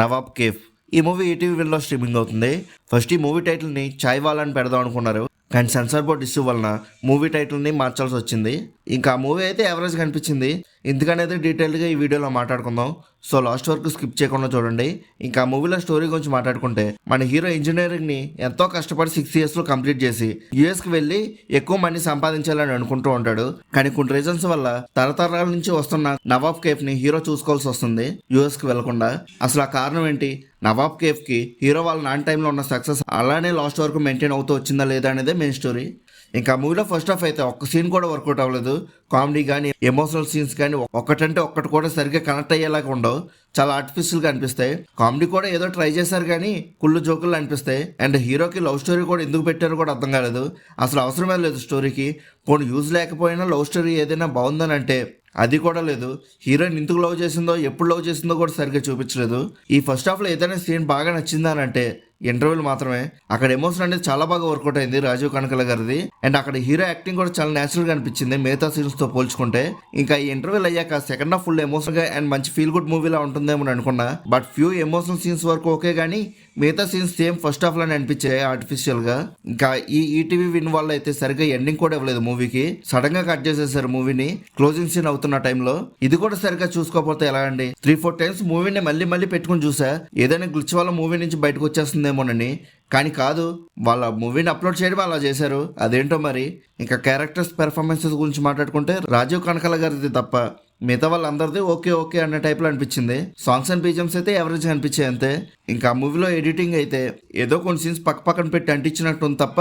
Nawab cafe. ఈ movie ETV విన్లో streaming అవుతుంది. First ఈ మూవీ టైటిల్ని చాయ్ వాలా అని పెడదాం అనుకున్నారు, కానీ సెన్సార్ బోర్డ్ ఇష్యూ వలన మూవీ టైటిల్ని మార్చాల్సి వచ్చింది. ఇంకా ఆ మూవీ అయితే యావరేజ్గా అనిపించింది. ఎందుకనేది డీటెయిల్గా ఈ వీడియోలో మాట్లాడుకుందాం. సో లాస్ట్ వరకు స్కిప్ చేయకుండా చూడండి. ఇంకా ఆ మూవీలో స్టోరీ గురించి మాట్లాడుకుంటే, మన హీరో ఇంజనీరింగ్ని ఎంతో కష్టపడి 6 yearsలో కంప్లీట్ చేసి యూఎస్కి వెళ్ళి ఎక్కువ మనీ సంపాదించాలని అనుకుంటూ ఉంటాడు. కానీ కొన్ని రీజన్స్ వల్ల తరతరాల నుంచి వస్తున్న నవాబ్ కేఫ్ని హీరో చూసుకోవాల్సి వస్తుంది యూఎస్కి వెళ్లకుండా. అసలు ఆ కారణం ఏంటి, నవాబ్ కేఫ్కి హీరో వాళ్ళ నాన్ టైంలో ఉన్న సక్సెస్ అలానే లాస్ట్ వరకు మెయింటైన్ అవుతూ వచ్చిందా లేదా అనేదే మెయిన్ స్టోరీ. ఇంకా మూవీలో ఫస్ట్ హాఫ్ అయితే ఒక్క సీన్ కూడా వర్కౌట్ అవ్వలేదు. కామెడీ కానీ ఎమోషనల్ సీన్స్ కానీ ఒక్కటంటే ఒక్కటి కూడా సరిగ్గా కనెక్ట్ అయ్యేలాగా ఉండవు. చాలా ఆర్టిఫిషియల్గా అనిపిస్తాయి. కామెడీ కూడా ఏదో ట్రై చేశారు కానీ కుళ్ళు జోకులు అనిపిస్తాయి. అండ్ హీరోకి లవ్ స్టోరీ కూడా ఎందుకు పెట్టారో కూడా అర్థం కాలేదు. అసలు అవసరమే లేదు స్టోరీకి. కొన్ని యూజ్ లేకపోయినా లవ్ స్టోరీ ఏదైనా బాగుందని అంటే అది కూడా లేదు. హీరోయిన్ ఎందుకు లవ్ చేసిందో, ఎప్పుడు లవ్ చేసిందో కూడా సరిగ్గా చూపించలేదు. ఈ ఫస్ట్ హాఫ్లో ఏదైనా సీన్ బాగా నచ్చిందా అని అంటే ఇంటర్వ్యూలు మాత్రమే. అక్కడ ఎమోషన్ అనేది చాలా బాగా వర్కౌట్ అయింది రాజీవ్ కనకల గారిది. అండ్ అక్కడ హీరో యాక్టింగ్ కూడా చాలా న్యాచురల్ గా అనిపించింది మిగతా సీన్స్ తో పోల్చుకుంటే. ఇంకా ఈ ఇంటర్వ్యూలు అయ్యాక సెకండ్ హాఫ్ ఫుల్ ఎమోషన్ గా అండ్ మంచి ఫీల్ గుడ్ మూవీలా ఉంటుందేమో అనుకున్నా. బట్ ఫ్యూ ఎమోషనల్ సీన్స్ వరకు ఓకే కానీ మిగతా సీన్స్ సేమ్ ఫస్ట్ హాఫ్ లోనే అనిపించాయి ఆర్టిఫిషియల్ గా. ఇంకా ఈ ఈటీవీ విన్ వల్ల అయితే సరిగ్గా ఎండింగ్ కూడా ఇవ్వలేదు మూవీకి. సడన్ గా కట్ చేసేసారు మూవీని క్లోజింగ్ సీన్ అవుతున్న టైంలో. ఇది కూడా సరిగ్గా చూసుకోకపోతే ఎలా అండి. 3-4 times మూవీని మళ్ళీ పెట్టుకుని చూసా, ఏదైనా గ్లిచ్ వల్ల మూవీ నుంచి బయటకు వచ్చేస్తుందేమోనని. కానీ కాదు, వాళ్ళ మూవీని అప్లోడ్ చేయడం అలా చేశారు. అదేంటో మరి. ఇంకా క్యారెక్టర్స్ పెర్ఫార్మెన్సెస్ గురించి మాట్లాడుకుంటే రాజీవ్ కనకల గారిది తప్ప మిగతా వాళ్ళందరిది ఓకే అనే టైప్లో అనిపించింది. సాంగ్స్ అండ్ బీజిఎమ్స్ అయితే ఎవరేజ్ అనిపించాయి అంతే. ఇంకా మూవీలో ఎడిటింగ్ అయితే ఏదో కొన్ని సీన్స్ పక్కన పెట్టి అంటించినట్టు ఉంది తప్ప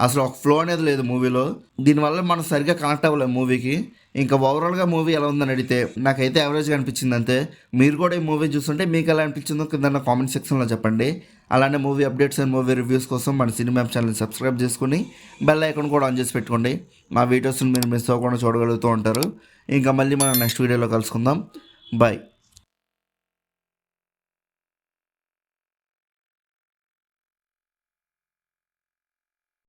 అసలు ఒక ఫ్లో అనేది లేదు మూవీలో. దీనివల్ల మనం సరిగ్గా కనెక్ట్ అవ్వలేము మూవీకి. ఇంకా ఓవరాల్గా మూవీ ఎలా ఉందని అడిగితే నాకైతే యావరేజ్గా అనిపించింది అంతే. మీరు కూడా ఈ మూవీ చూస్తుంటే మీకు ఎలా అనిపించిందో కింద కామెంట్ సెక్షన్లో చెప్పండి. అలానే movie updates and movie reviews కోసం మన సినిమా ఛానల్ని సబ్స్క్రైబ్ చేసుకుని బెల్ ఐకాన్ కూడా ఆన్ చేసి పెట్టుకోండి. మా వీడియోస్ని మీరు మిస్ అవ్వకుండా చూడగలుగుతూ ఉంటారు. ఇంకా మళ్ళీ మనం నెక్స్ట్ వీడియోలో కలుసుకుందాం. బాయ్.